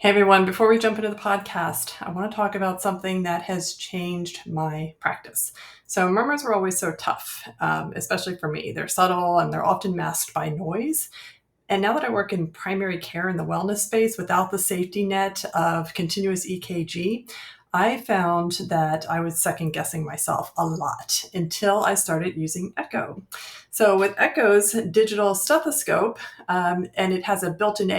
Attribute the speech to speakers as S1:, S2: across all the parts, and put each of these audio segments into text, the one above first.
S1: Hey everyone, before we jump into the podcast, I want to talk about something that has changed my practice. So, murmurs were always so tough, especially for me. They're subtle and they're often masked by noise. And now that I work in primary care in the wellness space without the safety net of continuous EKG, I found that I was second guessing myself a lot until I started using Echo. So, with Echo's digital stethoscope, and it has a built in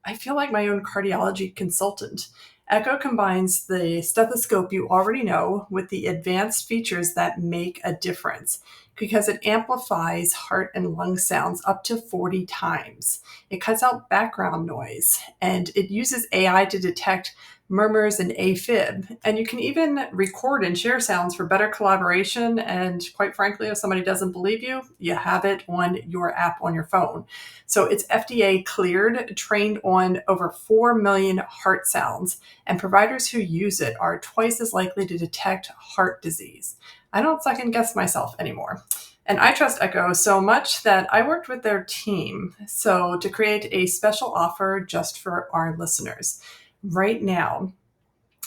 S1: I feel like my own cardiology consultant. Echo combines the stethoscope you already know with the advanced features that make a difference because it amplifies heart and lung sounds up to 40 times. It cuts out background noise and it uses AI to detect murmurs and AFib. And you can even record and share sounds for better collaboration. And quite frankly, if somebody doesn't believe you, you have it on your app on your phone. So it's FDA cleared, trained on over 4 million heart sounds, and providers who use it are twice as likely to detect heart disease. I don't second guess myself anymore. And I trust Echo so much that I worked with their team to create a special offer just for our listeners. Right now,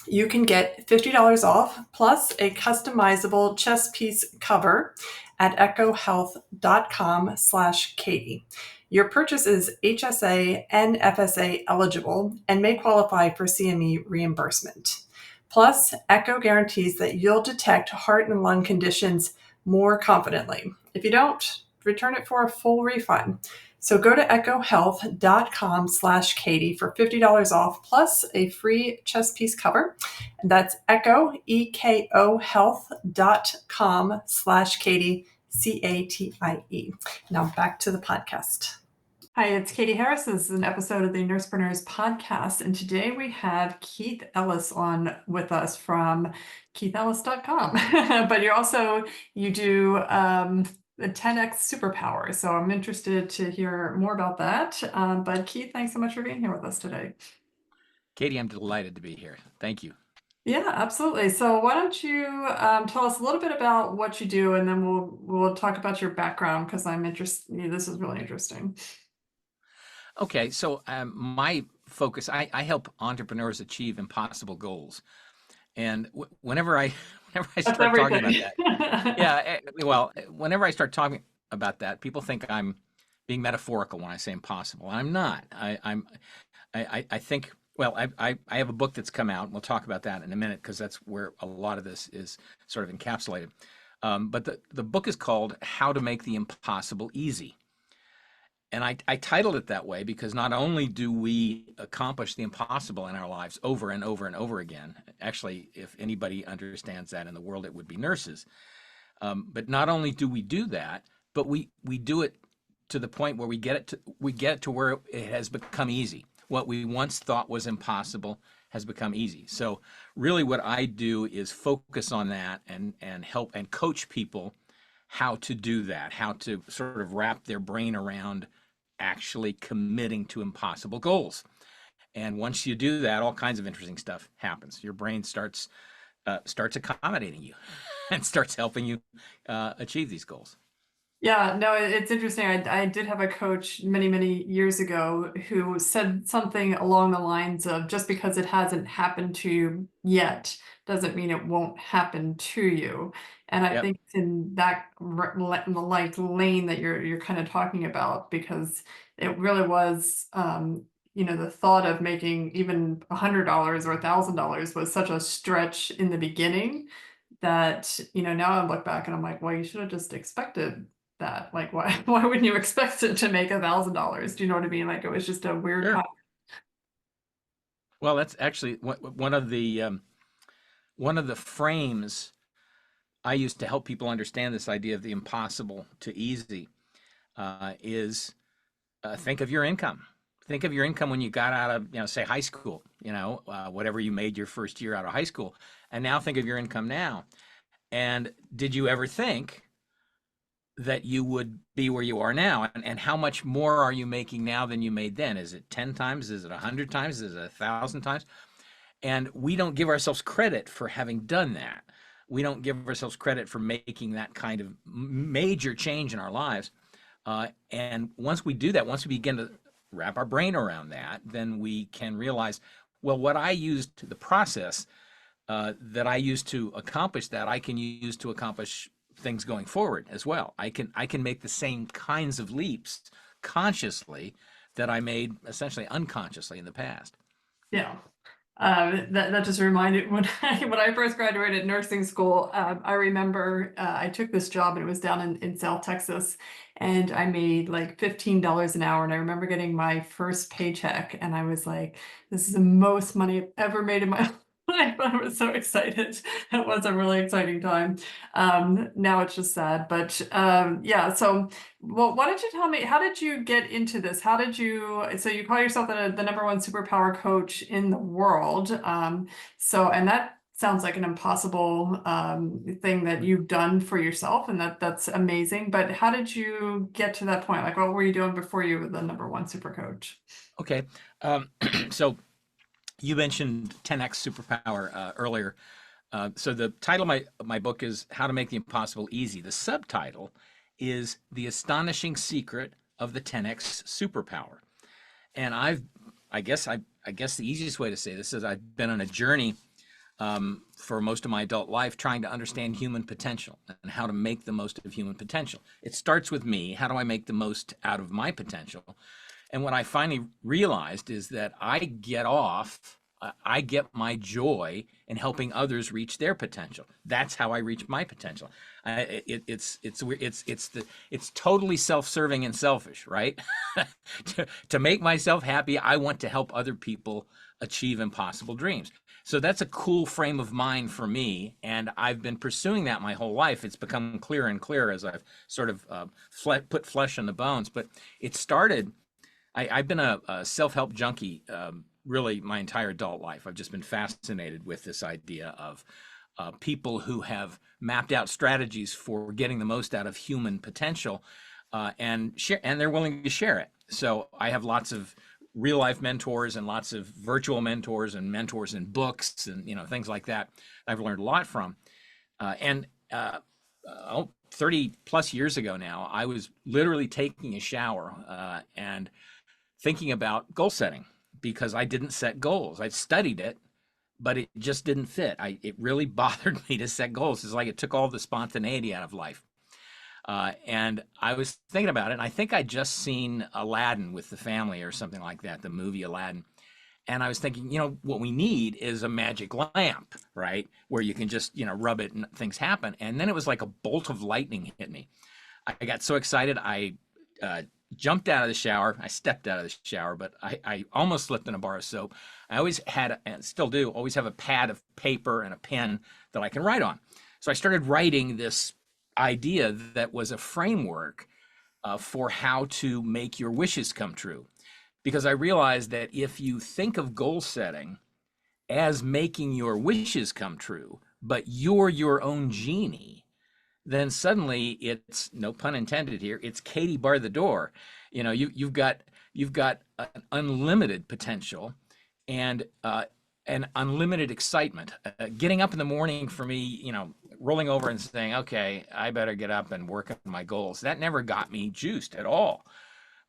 S1: you can get $50 off plus a customizable chest piece cover at echohealth.com/Catie. Your purchase is HSA and FSA eligible and may qualify for CME reimbursement. Plus, Echo guarantees that you'll detect heart and lung conditions more confidently. If you don't, return it for a full refund. So go to echohealth.com/Catie for $50 off plus a free chest piece cover. And that's EKO health.com/Catie, CATIE. Now back to the podcast. Hi, it's Catie Harris. This is an episode of the Nursepreneurs podcast. And today we have Keith Ellis on with us from keithellis.com. But you do the 10x superpower. So I'm interested to hear more about that. But Keith, thanks so much for being here with us today.
S2: Catie, I'm delighted to be here. Thank you.
S1: Yeah, absolutely. So why don't you tell us a little bit about what you do, and then we'll talk about your background because I'm interested. This is really interesting.
S2: Okay, so my focus, I help entrepreneurs achieve impossible goals. And whenever I whenever I
S1: That's
S2: start talking about
S1: everything.
S2: that, yeah, well, whenever I start talking about that, people think I'm being metaphorical when I say impossible. I'm not. I think, well, I have a book that's come out, and we'll talk about that in a minute because that's where a lot of this is sort of encapsulated. But the book is called How to Make the Impossible Easy. And I titled it that way because not only do we accomplish the impossible in our lives over and over and over again, actually, if anybody understands that in the world, it would be nurses. But not only do we do that, but we do it to the point where we get it to where it has become easy. What we once thought was impossible has become easy. So really, what I do is focus on that and help and coach people how to do that, how to sort of wrap their brain around actually committing to impossible goals. And once you do that, all kinds of interesting stuff happens. Your brain starts accommodating you and starts helping you achieve these goals.
S1: Yeah, no, it's interesting. I did have a coach many, many years ago who said something along the lines of just because it hasn't happened to you yet doesn't mean it won't happen to you. And I
S2: Yep.
S1: think it's in that like lane that you're kind of talking about because it really was the thought of making even $100 or $1,000 was such a stretch in the beginning that now I look back and I'm like, well, you should have just expected that. Like, why why wouldn't you expect it to make $1,000? Do you know what I mean? Like, it was just a weird
S2: Sure.
S1: time.
S2: Well, that's actually one of the frames I use to help people understand this idea of the impossible to easy is think of your income. Think of your income when you got out of, say high school, whatever you made your first year out of high school. And now think of your income now. And did you ever think that you would be where you are now? And how much more are you making now than you made then? Is it 10 times? Is it 100 times? Is it 1,000 times? And we don't give ourselves credit for having done that. We don't give ourselves credit for making that kind of major change in our lives. And once we do that, once we begin to wrap our brain around that, then we can realize, well, what I used, the process that I used to accomplish that, I can use to accomplish things going forward as well. I can make the same kinds of leaps consciously that I made essentially unconsciously in the past.
S1: Yeah. That just reminded when when I first graduated nursing school, I remember I took this job and it was down in South Texas, and I made like $15 an hour. And I remember getting my first paycheck, and I was like, "This is the most money I've ever made in my life." I was so excited. It was a really exciting time. Now it's just sad, but yeah. So, well, why don't you tell me, how did you get into this? How did you, so you call yourself the number one superpower coach in the world. So, and that sounds like an impossible thing that you've done for yourself, and that's amazing. But how did you get to that point? Like, what were you doing before you were the number one super coach?
S2: Okay. So you mentioned 10x superpower earlier. So the title of my book is How to Make the Impossible Easy. The subtitle is The Astonishing Secret of the 10x Superpower. And I guess the easiest way to say this is I've been on a journey for most of my adult life trying to understand human potential and how to make the most of human potential. It starts with me. How do I make the most out of my potential? And what I finally realized is that I get my joy in helping others reach their potential. That's how I reach my potential. It's totally self-serving and selfish, right? to make myself happy, I want to help other people achieve impossible dreams. So that's a cool frame of mind for me, and I've been pursuing that my whole life. It's become clearer and clearer as I've sort of put flesh on the bones. But it started. I've been a self-help junkie really my entire adult life. I've just been fascinated with this idea of people who have mapped out strategies for getting the most out of human potential, and they're willing to share it. So I have lots of real life mentors and lots of virtual mentors and mentors in books and things like that. I've learned a lot from, and 30 plus years ago now, I was literally taking a shower and thinking about goal setting because I didn't set goals. I studied it, but it just didn't fit. It really bothered me to set goals. It's like it took all the spontaneity out of life. And I was thinking about it, and I think I'd just seen Aladdin with the family or something like that, the movie Aladdin. And I was thinking, what we need is a magic lamp, right? Where you can just, rub it and things happen. And then it was like a bolt of lightning hit me. I got so excited. I jumped out of the shower. I stepped out of the shower, but I almost slipped in a bar of soap. I always had, and still do, always have a pad of paper and a pen that I can write on. So I started writing this idea that was a framework for how to make your wishes come true. Because I realized that if you think of goal setting as making your wishes come true, but you're your own genie, then suddenly it's, no pun intended here, it's Catie bar the door. You've got an unlimited potential and an unlimited excitement. Getting up in the morning for me, rolling over and saying, okay, I better get up and work on my goals, that never got me juiced at all.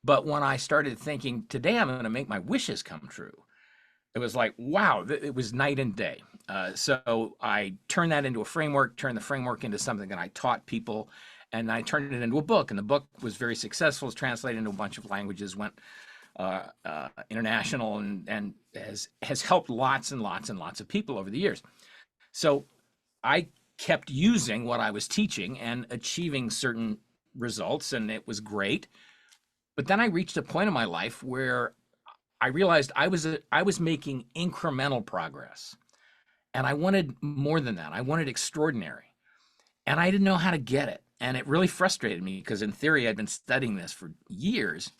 S2: But when I started thinking, today I'm going to make my wishes come true, it was like, wow, it was night and day. So I turned that into a framework, turned the framework into something that I taught people, and I turned it into a book. And the book was very successful. It's translated into a bunch of languages, went international, and has helped lots and lots and lots of people over the years. So I kept using what I was teaching and achieving certain results, and it was great. But then I reached a point in my life where I realized I was making incremental progress, and I wanted more than that. I wanted extraordinary, and I didn't know how to get it. And it really frustrated me because in theory, I'd been studying this for years.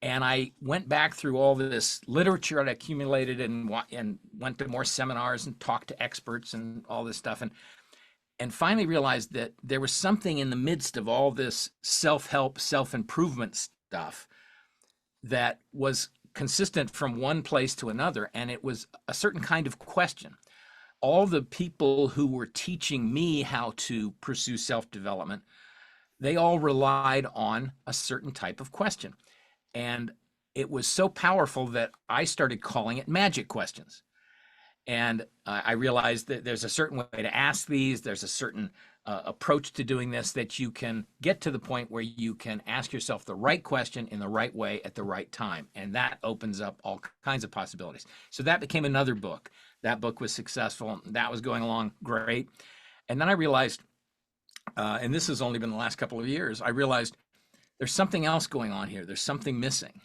S2: And I went back through all this literature I'd accumulated and went to more seminars and talked to experts and all this stuff. And finally realized that there was something in the midst of all this self-help, self-improvement stuff that was consistent from one place to another, and it was a certain kind of question. All the people who were teaching me how to pursue self-development, they all relied on a certain type of question. And it was so powerful that I started calling it magic questions. And I realized that there's a certain way to ask these. There's a certain approach to doing this that you can get to the point where you can ask yourself the right question in the right way at the right time. And that opens up all kinds of possibilities. So that became another book. That book was successful. That was going along great. And then I realized, and this has only been the last couple of years, I realized there's something else going on here. There's something missing.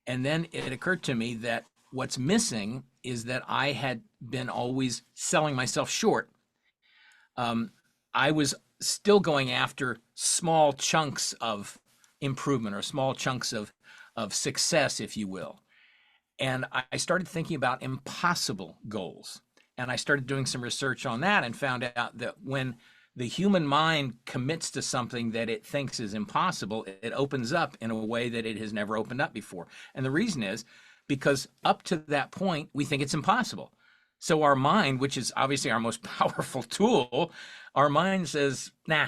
S2: And then it occurred to me that what's missing is that I had been always selling myself short. I was still going after small chunks of improvement or small chunks of success, if you will. And I started thinking about impossible goals. And I started doing some research on that and found out that when the human mind commits to something that it thinks is impossible, it opens up in a way that it has never opened up before. And the reason is because up to that point, we think it's impossible. So our mind, which is obviously our most powerful tool, our mind says, nah,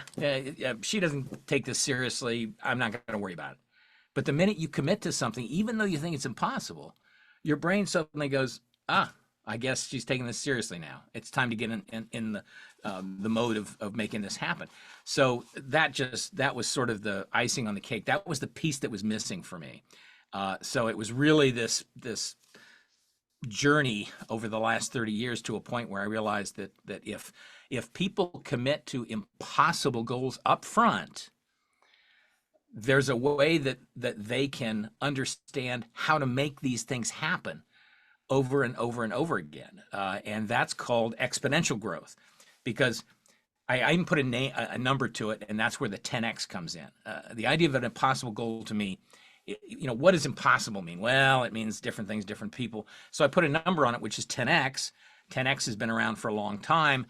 S2: she doesn't take this seriously. I'm not going to worry about it. But the minute you commit to something, even though you think it's impossible, your brain suddenly goes, I guess she's taking this seriously now. It's time to get in the mode of making this happen. So that was sort of the icing on the cake. That was the piece that was missing for me. So it was really this journey over the last 30 years to a point where I realized that if people commit to impossible goals up front, there's a way that they can understand how to make these things happen over and over and over again. And that's called exponential growth, because I even put a number to it, and that's where the 10x comes in. The idea of an impossible goal to me, what does impossible mean? Well, it means different things, different people. So I put a number on it, which is 10x. 10x has been around for a long time.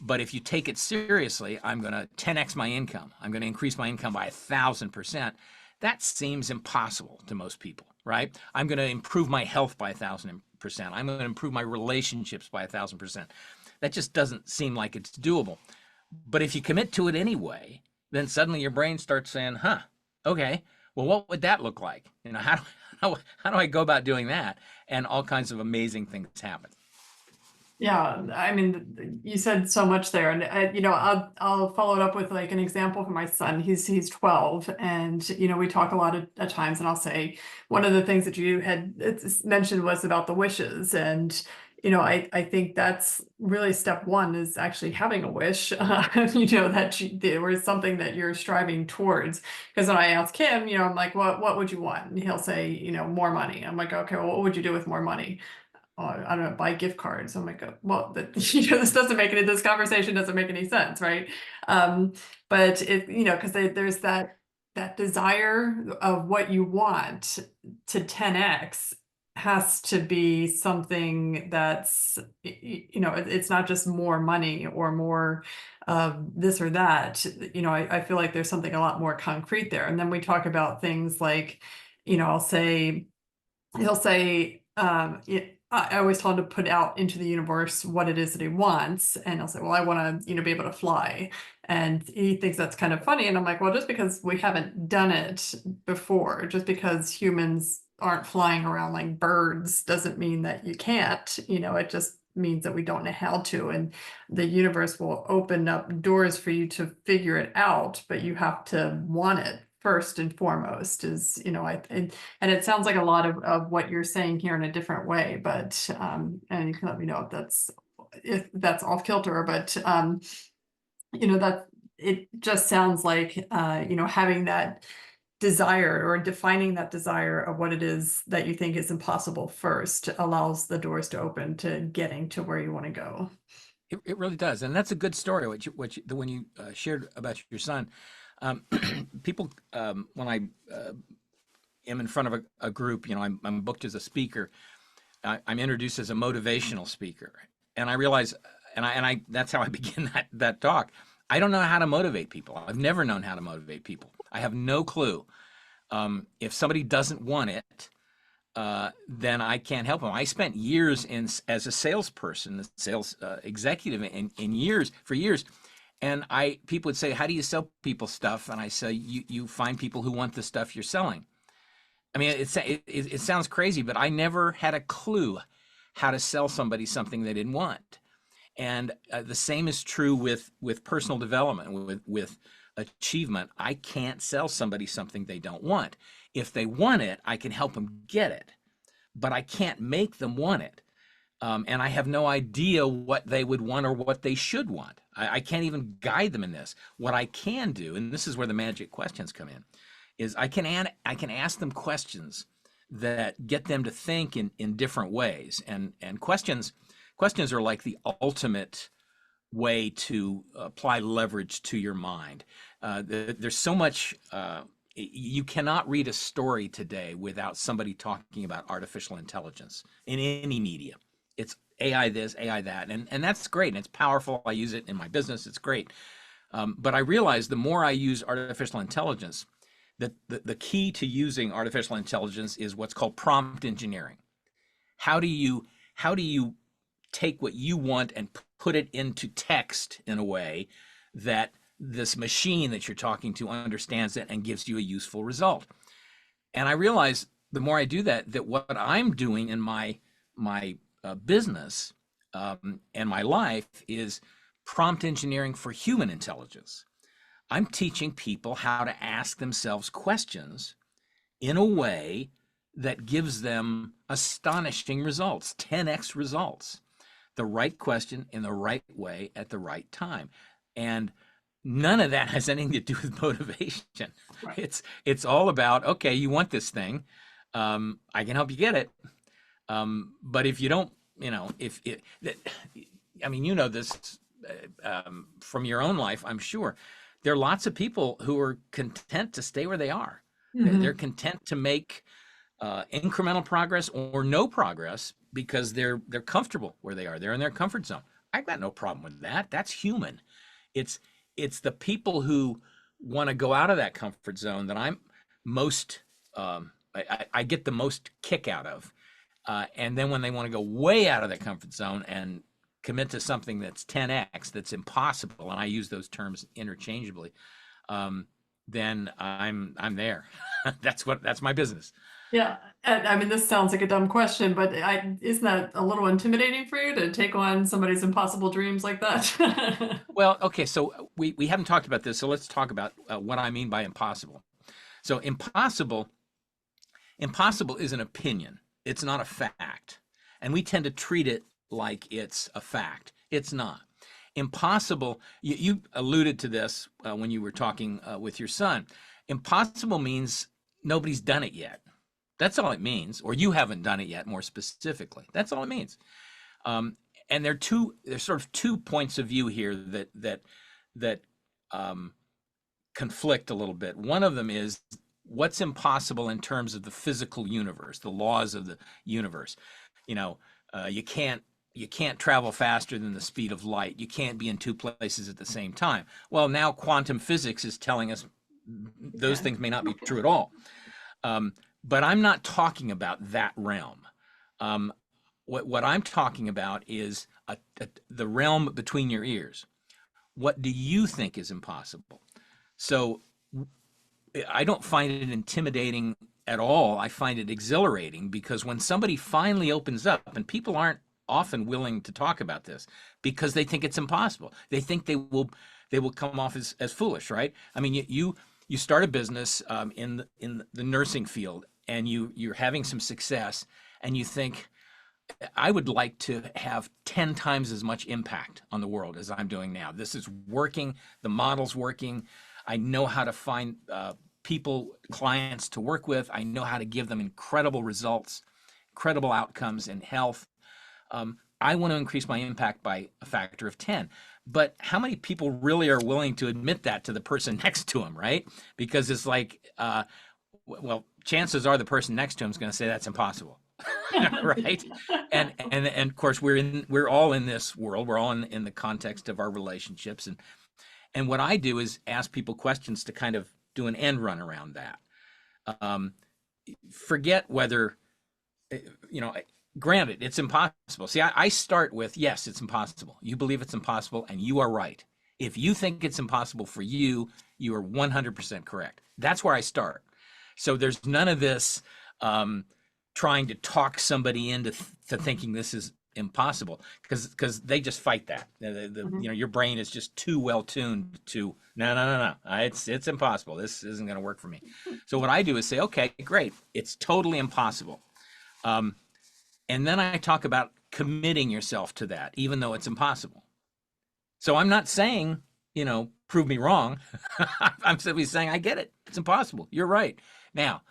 S2: But if you take it seriously, I'm going to 10x my income. I'm going to increase my income by 1,000%. That seems impossible to most people, right? I'm going to improve my health by 1,000%. I'm going to improve my relationships by 1,000%. That just doesn't seem like it's doable. But if you commit to it anyway, then suddenly your brain starts saying, okay, well, what would that look like? How do I go about doing that? And all kinds of amazing things happen.
S1: Yeah, I mean, you said so much there, and I'll follow it up with like an example from my son. He's 12, and we talk a lot at times, and I'll say one of the things that you had mentioned was about the wishes, and I think that's really step one is actually having a wish, that there was something that you're striving towards. Because when I ask him, I'm like, what would you want? And he'll say, more money. I'm like, okay, well, what would you do with more money? I don't know, buy gift cards. I'm like, well, this conversation doesn't make any sense, right? But because there's that desire of what you want to 10x has to be something that's, it's not just more money or more this or that. I feel like there's something a lot more concrete there. And then we talk about things like, he'll say, I always tell him to put out into the universe what it is that he wants. And I'll say, well, I want to, be able to fly. And he thinks that's kind of funny. And I'm like, well, just because we haven't done it before, just because humans aren't flying around like birds doesn't mean that you can't, it just means that we don't know how to. And the universe will open up doors for you to figure it out, but you have to want it first and foremost. Is and it sounds like a lot of what you're saying here in a different way, but and you can let me know if that's off kilter, but that it just sounds like having that desire or defining that desire of what it is that you think is impossible first allows the doors to open to getting to where you want to go.
S2: It really does, and that's a good story. When you shared about your son. People, when I am in front of a group, I'm booked as a speaker. I'm introduced as a motivational speaker, and I realize, and I that's how I begin that talk. I don't know how to motivate people. I've never known how to motivate people. I have no clue. If somebody doesn't want it, then I can't help them. I spent years as a salesperson, a sales executive, for years. And people would say, how do you sell people stuff? And I say, you find people who want the stuff you're selling. I mean, it sounds crazy, but I never had a clue how to sell somebody something they didn't want. And the same is true with personal development, with achievement. I can't sell somebody something they don't want. If they want it, I can help them get it, but I can't make them want it. And I have no idea what they would want or what they should want. I can't even guide them in this. What I can do, and this is where the magic questions come in, is I can ask them questions that get them to think in different ways. And questions are like the ultimate way to apply leverage to your mind. There's so much. You cannot read a story today without somebody talking about artificial intelligence in any media. It's AI this, AI that, and that's great, and it's powerful. I use it in my business. It's great. But I realize the more I use artificial intelligence, that the key to using artificial intelligence is what's called prompt engineering. How do you take what you want and put it into text in a way that this machine that you're talking to understands it and gives you a useful result? And I realize the more I do that, that what I'm doing in my business and my life is prompt engineering for human intelligence. I'm teaching people how to ask themselves questions in a way that gives them astonishing results, 10x results. The right question in the right way at the right time. And none of that has anything to do with motivation.
S1: Right.
S2: It's all about, okay, you want this thing. I can help you get it. But if you don't, if it, I mean, this from your own life, I'm sure. There are lots of people who are content to stay where they are. They're
S1: Hmm.
S2: content to make incremental progress or no progress because they're comfortable where they are. They're in their comfort zone. I've got no problem with that. That's human. It's it's the people who want to go out of that comfort zone that I'm most I get the most kick out of. And then when they want to go way out of that comfort zone and commit to something that's 10x, that's impossible, and I use those terms interchangeably, then I'm there. That's my business.
S1: Yeah. And I mean, this sounds like a dumb question, but isn't that a little intimidating for you to take on somebody's impossible dreams like that?
S2: Well, okay, so we haven't talked about this, so let's talk about what I mean by impossible. So impossible is an opinion. It's not a fact. And we tend to treat it like it's a fact. It's not. Impossible, you alluded to this when you were talking with your son. Impossible means nobody's done it yet. That's all it means, or you haven't done it yet, more specifically. That's all it means. And there's sort of two points of view here that conflict a little bit. One of them is what's impossible in terms of the physical universe, the laws of the universe. You know, you can't travel faster than the speed of light. You can't be in two places at the same time. Well, now quantum physics is telling us those
S1: Yeah.
S2: things may not be true at all. But I'm not talking about that realm. Um, what I'm talking about is the realm between your ears. What do you think is impossible? So I don't find it intimidating at all. I find it exhilarating because when somebody finally opens up, and people aren't often willing to talk about this because they think it's impossible. They think they will come off as foolish, right? I mean, you start a business in the nursing field, and you're having some success, and you think, I would like to have 10 times as much impact on the world as I'm doing now. This is working. The model's working. I know how to find people, clients to work with. I know how to give them incredible results, incredible outcomes in health. I want to increase my impact by a factor of 10. But how many people really are willing to admit that to the person next to them, right? Because it's like, well, chances are the person next to him is going to say that's impossible. Right. And of course we're all in this world. We're all in the context of our relationships. And what I do is ask people questions to kind of do an end run around that. Um, Forget whether, you know, granted, it's impossible. See, I start with, yes, it's impossible. You believe it's impossible, and you are right. If you think it's impossible for you, you are 100% correct. That's where I start. So there's none of this, um, trying to talk somebody into to thinking this is impossible, because they just fight that.
S1: Mhm.
S2: Your brain is just too well tuned to no, no, no, no. It's impossible. This isn't going to work for me. So what I do is say, okay, great, it's totally impossible. Um, and then I talk about committing yourself to that, even though it's impossible. So I'm not saying, prove me wrong. I'm simply saying, I get it. It's impossible. You're right. Now,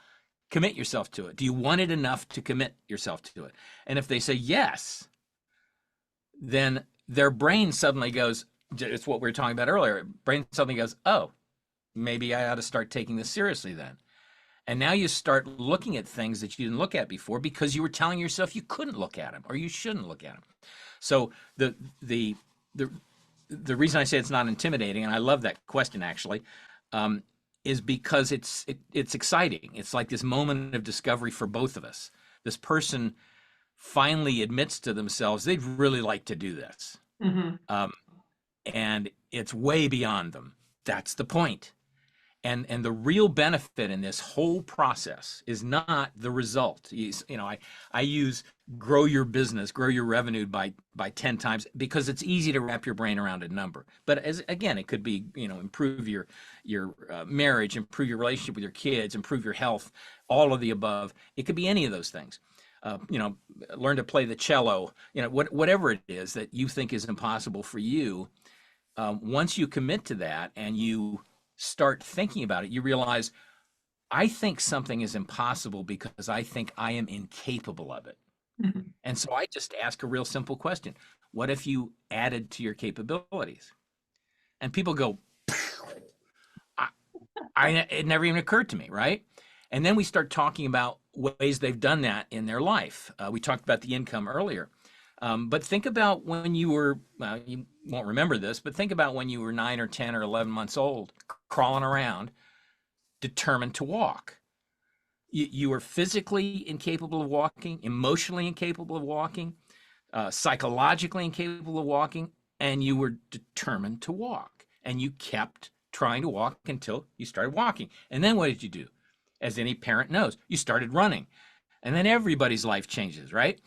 S2: commit yourself to it. Do you want it enough to commit yourself to it? And if they say yes, then their brain suddenly goes, it's what we were talking about earlier. Brain suddenly goes, oh, maybe I ought to start taking this seriously then. And now you start looking at things that you didn't look at before because you were telling yourself you couldn't look at them or you shouldn't look at them. So the the the reason I say it's not intimidating, and I love that question actually, um, is because it's exciting. It's like this moment of discovery for both of us. This person finally admits to themselves they'd really like to do this,
S1: Mhm.
S2: um, and it's way beyond them. That's the point. And the real benefit in this whole process is not the result. I use grow your business, grow your revenue by 10 times because it's easy to wrap your brain around a number. But as again, it could be, improve your marriage, improve your relationship with your kids, improve your health, all of the above. It could be any of those things. Learn to play the cello, whatever it is that you think is impossible for you. Once you commit to that and you start thinking about it, you realize I think something is impossible because I think I am incapable of it.
S1: Mhm.
S2: And so I just ask a real simple question. What if you added to your capabilities? And people go, I, it never even occurred to me, right? And then we start talking about ways they've done that in their life. We talked about the income earlier. But think about when you were, you won't remember this, but think about when you were 9 or 10 or 11 months old, crawling around, determined to walk. You were physically incapable of walking, emotionally incapable of walking, psychologically incapable of walking, and you were determined to walk. And you kept trying to walk until you started walking. And then what did you do? As any parent knows, you started running. And then everybody's life changes, right?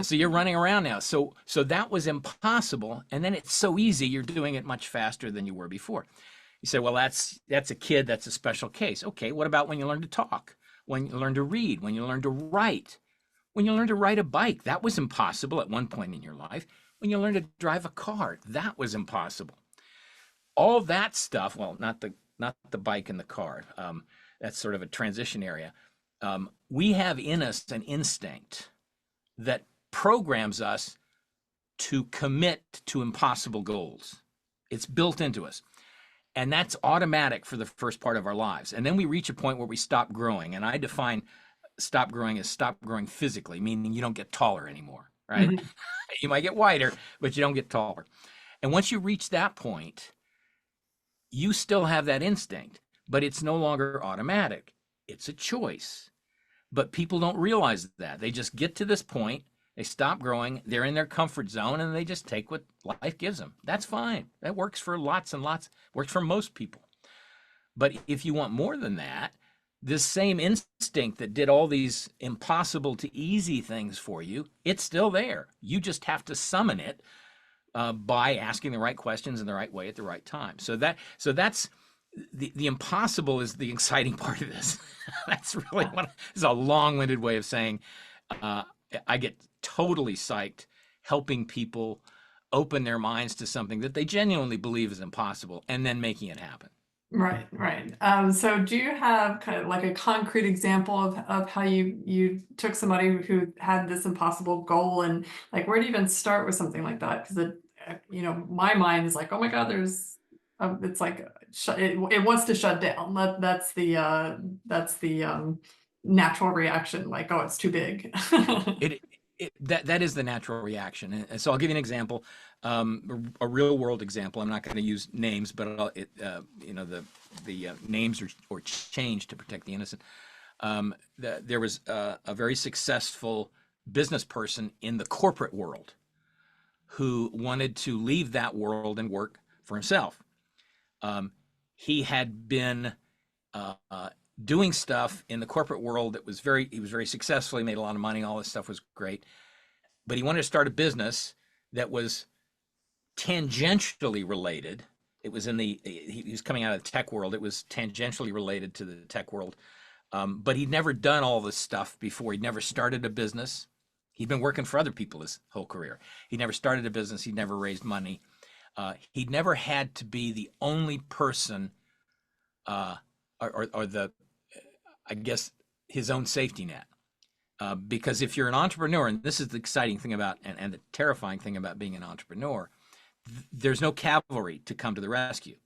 S2: So you're running around now. So that was impossible, and then it's so easy. You're doing it much faster than you were before. You say, well, that's a kid. That's a special case. Okay, what about when you learn to talk? When you learn to read? When you learn to write? When you learn to ride a bike? That was impossible at one point in your life. When you learn to drive a car, that was impossible. All that stuff. Well, not the bike and the car. That's sort of a transition area. We have in us an instinct that programs us to commit to impossible goals. It's built into us. And that's automatic for the first part of our lives. And then we reach a point where we stop growing. And I define stop growing as stop growing physically, meaning you don't get taller anymore, right?
S1: Mhm.
S2: You might get wider, but you don't get taller. And once you reach that point, you still have that instinct, but it's no longer automatic. It's a choice. But people don't realize that. They just get to this point, they stop growing, they're in their comfort zone, and they just take what life gives them. That's fine. That works for lots and lots, works for most people. But if you want more than that, this same instinct that did all these impossible to easy things for you, it's still there. You just have to summon it by asking the right questions in the right way at the right time. So that's the impossible is the exciting part of this. That's really what is a long-winded way of saying uh, I get totally psyched helping people open their minds to something that they genuinely believe is impossible and then making it happen.
S1: Right, right. So do you have kind of like a concrete example of how you took somebody who had this impossible goal and like where do you even start with something like that? Because my mind is like, oh my God, it's like it wants to shut down. That's the natural reaction. Like, oh, it's too big.
S2: It, that is the natural reaction. And so I'll give you an example, a real world example. I'm not going to use names, but the names are changed to protect the innocent. There was a very successful business person in the corporate world who wanted to leave that world and work for himself. Um, he had been uh, doing stuff in the corporate world that was he was very successful. He made a lot of money. All this stuff was great. But he wanted to start a business that was tangentially related. It was he was coming out of the tech world. It was tangentially related to the tech world. But he'd never done all this stuff before. He'd never started a business. He'd been working for other people his whole career. He never started a business. He'd never raised money. He'd never had to be the only person, uh, or the, I guess, his own safety net. Because if you're an entrepreneur, and this is the exciting thing about, and the terrifying thing about being an entrepreneur, there's no cavalry to come to the rescue.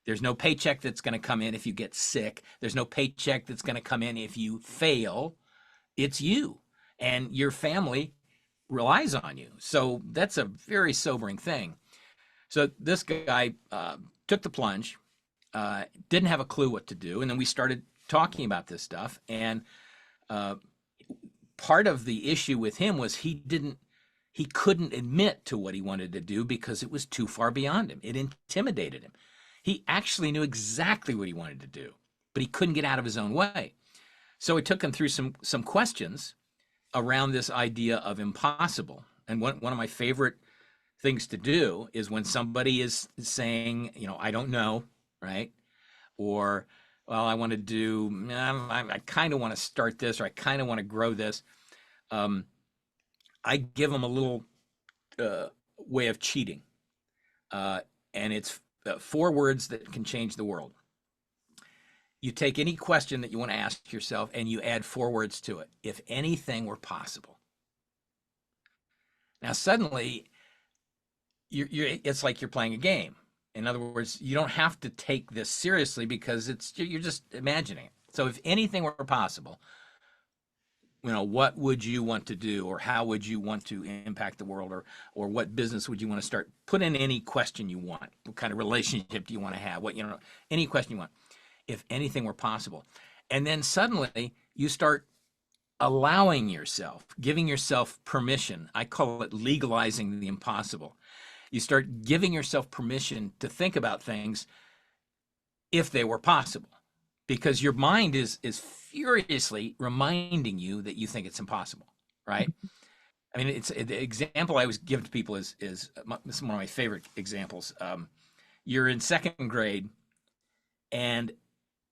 S2: There's no paycheck that's going to come in if you get sick. There's no paycheck that's going to come in if you fail. It's you, and your family relies on you. So that's a very sobering thing. So this guy took the plunge, didn't have a clue what to do, and then we started talking about this stuff. And uh, part of the issue with him was he couldn't admit to what he wanted to do because it was too far beyond him. It intimidated him. He actually knew exactly what he wanted to do, but he couldn't get out of his own way. So it took him through some questions around this idea of impossible. And one of my favorite things to do is when somebody is saying, I don't know, right? Or, well, I want to do, I kind of want to start this, or I kind of want to grow this. I give them a little way of cheating. And it's 4 words that can change the world. You take any question that you want to ask yourself and you add 4 words to it. If anything were possible. Now, suddenly, it's like you're playing a game. In other words, you don't have to take this seriously because you're just imagining it. So if anything were possible, what would you want to do, or how would you want to impact the world, or what business would you want to start? Put in any question you want. What kind of relationship do you want to have? Any question you want. If anything were possible. And then suddenly you start allowing yourself, giving yourself permission. I call it legalizing the impossible. You start giving yourself permission to think about things if they were possible, because your mind is furiously reminding you that you think it's impossible, right? I mean, it's the example I always give to people is this is one of my favorite examples. You're in 2nd grade, and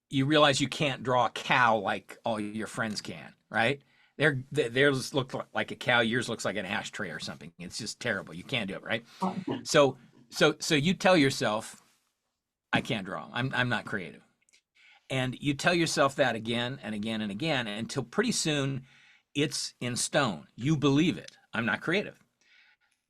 S2: you realize you can't draw a cow like all your friends can, right? Theirs look like a cow, yours looks like an ashtray or something. It's just terrible. You can't do it, right? So you tell yourself, I can't draw. I'm not creative. And you tell yourself that again and again and again until pretty soon it's in stone. You believe it. I'm not creative.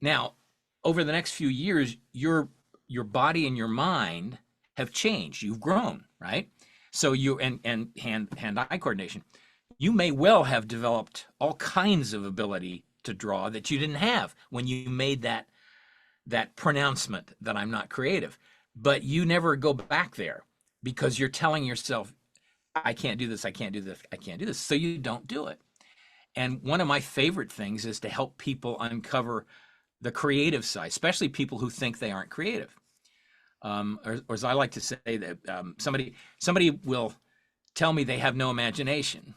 S2: Now, over the next few years, your body and your mind have changed. You've grown, right? So and hand-eye coordination. You may well have developed all kinds of ability to draw that you didn't have when you made that pronouncement that I'm not creative. But you never go back there because you're telling yourself, I can't do this, I can't do this, I can't do this. So you don't do it. And one of my favorite things is to help people uncover the creative side, especially people who think they aren't creative. Or as I like to say, that somebody will tell me they have no imagination,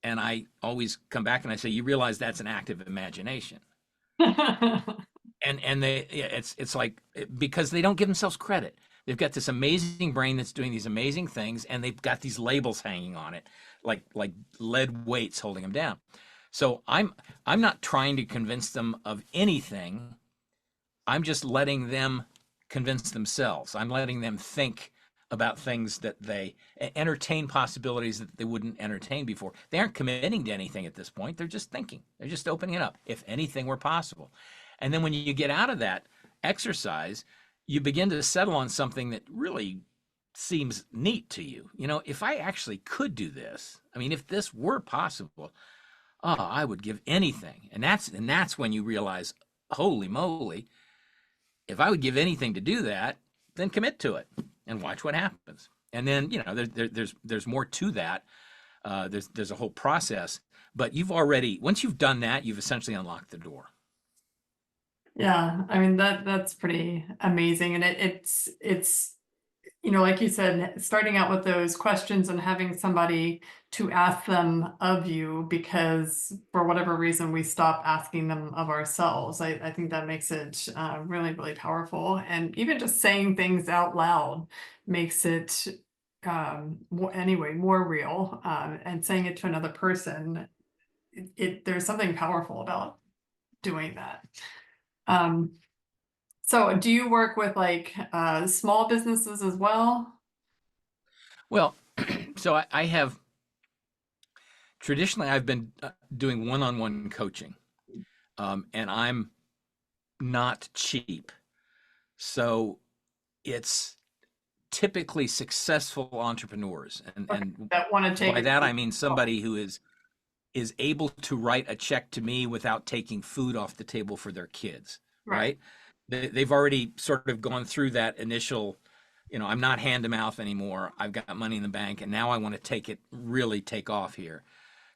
S2: and I always come back and I say, you realize that's an active imagination. and it's like, because they don't give themselves credit. They've got this amazing brain that's doing these amazing things, and they've got these labels hanging on it, like lead weights holding them down. So I'm not trying to convince them of anything. I'm just letting them convince themselves. I'm letting them think about things that they entertain, possibilities that they wouldn't entertain before. They aren't committing to anything at this point. They're just thinking. They're just opening it up. If anything were possible. And then when you get out of that exercise, you begin to settle on something that really seems neat to you. If I actually could do this, I mean, if this were possible, I would give anything. And that's when you realize, holy moly, if I would give anything to do that, then commit to it and watch what happens. And then, there's more to that. There's a whole process, but once you've done that, you've essentially unlocked the door.
S1: Yeah, I mean that's pretty amazing, and it's Like you said, starting out with those questions and having somebody to ask them of you, because for whatever reason we stop asking them of ourselves. I think that makes it really, really powerful. And even just saying things out loud makes it anyway more real. And saying it to another person, there's something powerful about doing that. Um, so do you work with like small businesses as well?
S2: Well, so I have traditionally I've been doing one-on-one coaching, and I'm not cheap. So it's typically successful entrepreneurs,
S1: Okay,
S2: and
S1: that want to take
S2: by
S1: it
S2: that
S1: to
S2: I mean
S1: oh,
S2: somebody who is able to write a check to me without taking food off the table for their kids,
S1: right.
S2: right? They've already sort of gone through that initial, I'm not hand to mouth anymore. I've got money in the bank, and now I want to really take off here.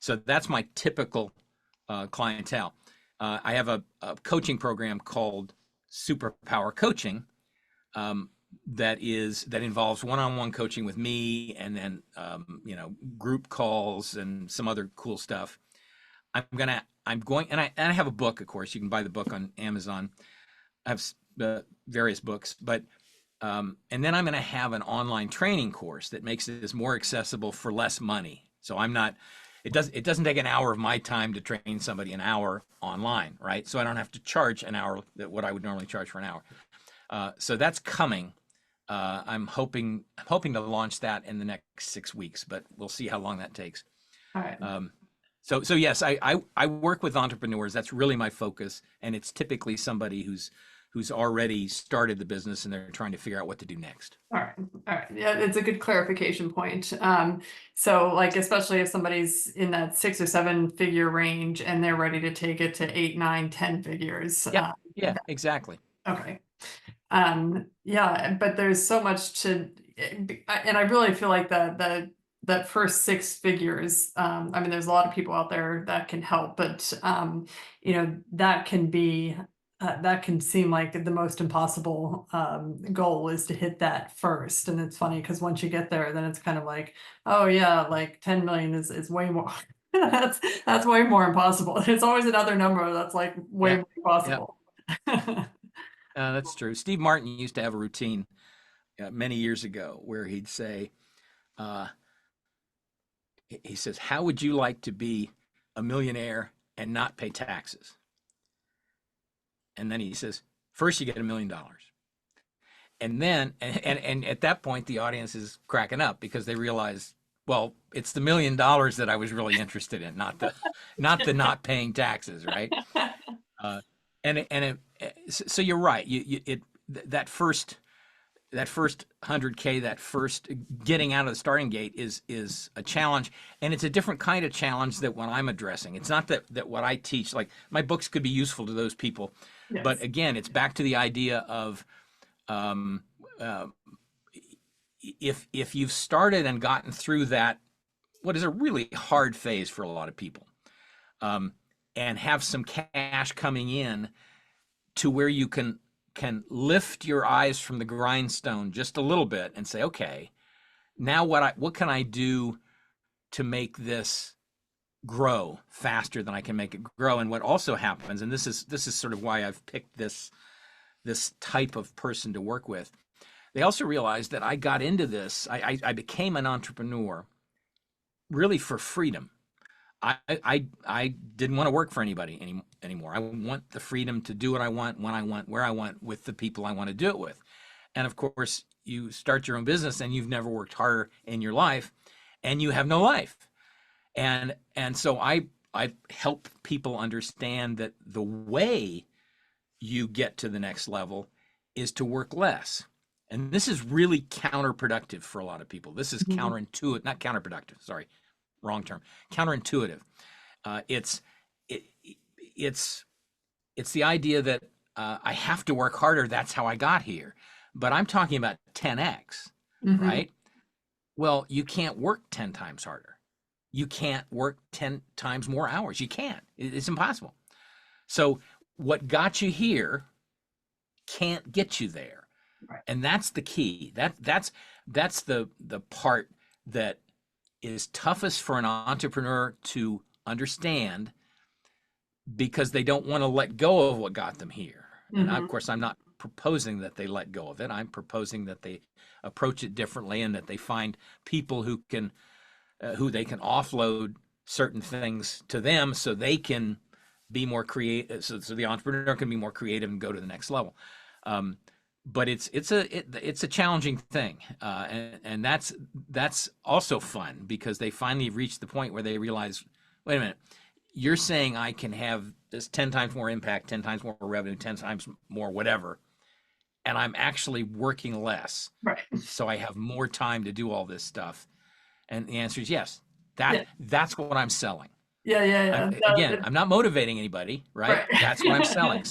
S2: So that's my typical clientele. I have a coaching program called Superpower Coaching, um, that involves one-on-one coaching with me, and then group calls and some other cool stuff. I'm going, and I have a book. Of course, you can buy the book on Amazon. I have various books, but and then I'm going to have an online training course that makes this more accessible for less money. So I'm not. It doesn't take an hour of my time to train somebody an hour online, right? So I don't have to charge an hour what I would normally charge for an hour. So that's coming. I'm hoping to launch that in the next 6 weeks, but we'll see how long that takes.
S1: All right.
S2: Um, so yes, I work with entrepreneurs. That's really my focus, and it's typically somebody who's already started the business and they're trying to figure out what to do next.
S1: All right. All right. Yeah, it's a good clarification point. So like, especially if somebody's in that 6 or 7 figure range and they're ready to take it to 8, 9, 10 figures.
S2: Yep. Yeah. Exactly.
S1: Okay. Yeah, but there's so much to, and I really feel like that first 6 figures, I mean, there's a lot of people out there that can help, but that can be that can seem like the most impossible goal is to hit that first. And it's funny because once you get there, then it's kind of like, oh yeah, like 10 million is way more. That's way more impossible. It's always another number that's like way
S2: Yeah.
S1: more
S2: Yeah.
S1: possible.
S2: That's true. Steve Martin used to have a routine many years ago where he'd say, uh, he says, "How would you like to be a millionaire and not pay taxes?" And then he says, "First, you get $1 million." And then, and at that point, the audience is cracking up because they realize, well, it's the $1 million that I was really interested in, not the not paying taxes, right? Uh, so you're right. That first that first 100K, that first getting out of the starting gate is a challenge, and it's a different kind of challenge that what I'm addressing. It's not that what I teach, like my books could be useful to those people, but
S1: Yes.
S2: again, it's back to the idea of um, uh, if you've started and gotten through that, what is a really hard phase for a lot of people, um, and have some cash coming in to where you can lift your eyes from the grindstone just a little bit and say, okay, now what can I do to make this grow faster than I can make it grow? And what also happens, and this is sort of why I've picked this type of person to work with. They also realized that I got into this. I became an entrepreneur really for freedom. I didn't want to work for anybody anymore. I want the freedom to do what I want, when I want, where I want, with the people I want to do it with. And of course, you start your own business and you've never worked harder in your life, and you have no life. And so I help people understand that the way you get to the next level is to work less. And this is really counterproductive for a lot of people. This is
S1: Mhm.
S2: counterintuitive, not counterproductive, sorry, wrong term, counterintuitive. It's it, it's it's the idea that I have to work harder. That's how I got here. But I'm talking about 10x,
S1: Mhm.
S2: right? Well, you can't work 10 times harder. You can't work 10 times more hours. You can't. It's impossible. So what got you here can't get you there.
S1: Right.
S2: And that's the key. That's the part that is toughest for an entrepreneur to understand, because they don't want to let go of what got them here. And I, of
S1: Hmm.
S2: course, I'm not proposing that they let go of it. I'm proposing that they approach it differently, and that they find people who they can offload certain things to them, so they can be more creative. So the entrepreneur can be more creative and go to the next level. Um, but it's a challenging thing, and that's also fun, because they finally reach the point where they realize, wait a minute, you're saying I can have this 10 times more impact, 10 times more revenue, 10 times more whatever, and I'm actually working less.
S1: Right.
S2: So I have more time to do all this stuff. And the answer is yes.
S1: Yeah.
S2: That's what I'm selling.
S1: Yeah. Yeah.
S2: I'm
S1: Yeah.
S2: again, I'm not motivating anybody, right?
S1: Right.
S2: That's what I'm selling.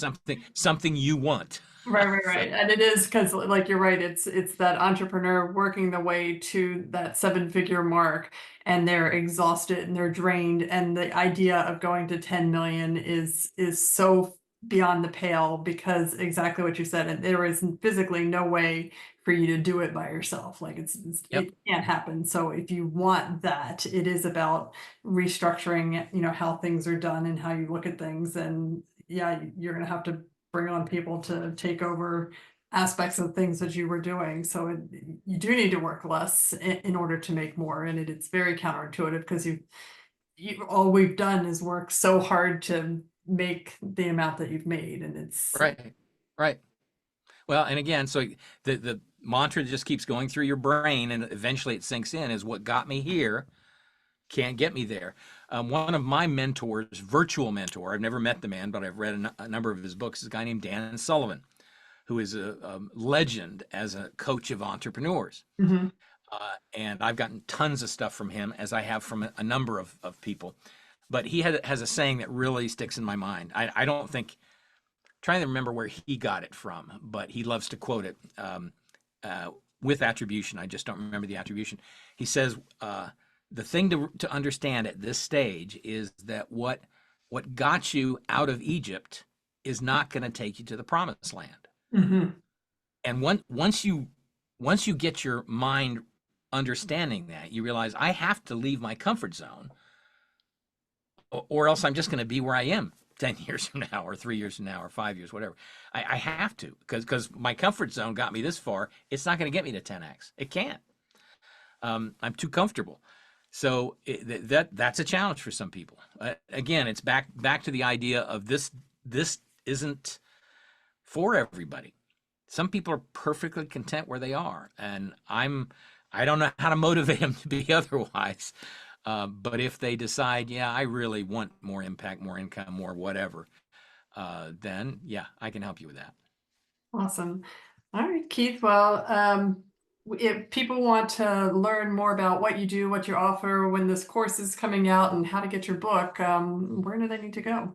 S2: Something you want.
S1: Right, right,
S2: So,
S1: right. And it is because, like, you're right, it's that entrepreneur working the way to that seven-figure mark, and they're exhausted and they're drained, and the idea of going to 10 million is so beyond the pale, because exactly what you said, and there is physically no way for you to do it by yourself. Like,
S2: yep,
S1: it can't happen. So if you want that, it is about restructuring, how things are done and how you look at things. And yeah, you're gonna have to bring on people to take over aspects of things that you were doing. So you do need to work less in order to make more. And it's very counterintuitive, because all we've done is work so hard to make the amount that you've made. And it's,
S2: right, right. Well, and again, so the mantra just keeps going through your brain, and eventually it sinks in: is what got me here can't get me there. One of my mentors, virtual mentor, I've never met the man, but I've read a number of his books, is a guy named Dan Sullivan, who is a legend as a coach of entrepreneurs.
S1: mhm.
S2: And I've gotten tons of stuff from him, as I have from a number of people. But he has a saying that really sticks in my mind. I don't think, trying to remember where he got it from, but he loves to quote it, uh, with attribution. I just don't remember the attribution. He says, the thing to understand at this stage is that what got you out of Egypt is not going to take you to the promised land.
S1: Mhm.
S2: And once you get your mind understanding that, you realize I have to leave my comfort zone, or else I'm just going to be where I am 10 years from now, or 3 years from now, or 5 years, whatever. I have to, because my comfort zone got me this far. It's not going to get me to 10x. It can't. I'm too comfortable. So that's a challenge for some people. Again, it's back to the idea of this. This isn't for everybody. Some people are perfectly content where they are, and I don't know how to motivate them to be otherwise. But if they decide, yeah, I really want more impact, more income, more whatever, then yeah, I can help you with that.
S1: Awesome. All right, Keith. Well, if people want to learn more about what you do, what you offer, when this course is coming out, and how to get your book, where do they need to go?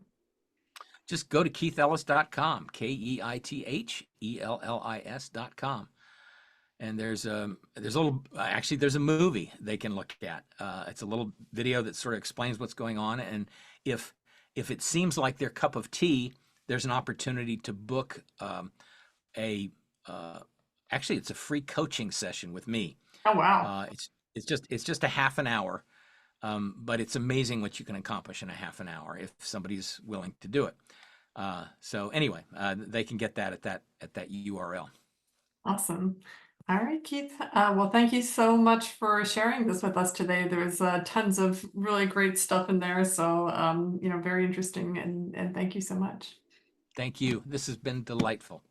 S2: Just go to keithellis.com, KeithEllis.com. And there's a little, actually there's a movie they can look at. It's a little video that sort of explains what's going on, and if it seems like their cup of tea, there's an opportunity to book a actually it's a free coaching session with me.
S1: Oh, wow.
S2: It's just a half an hour, but it's amazing what you can accomplish in a half an hour if somebody's willing to do it. So anyway, they can get that at that URL.
S1: Awesome. All right, Keith. Well, thank you so much for sharing this with us today. There's tons of really great stuff in there. So, very interesting. And thank you so much.
S2: Thank you. This has been delightful.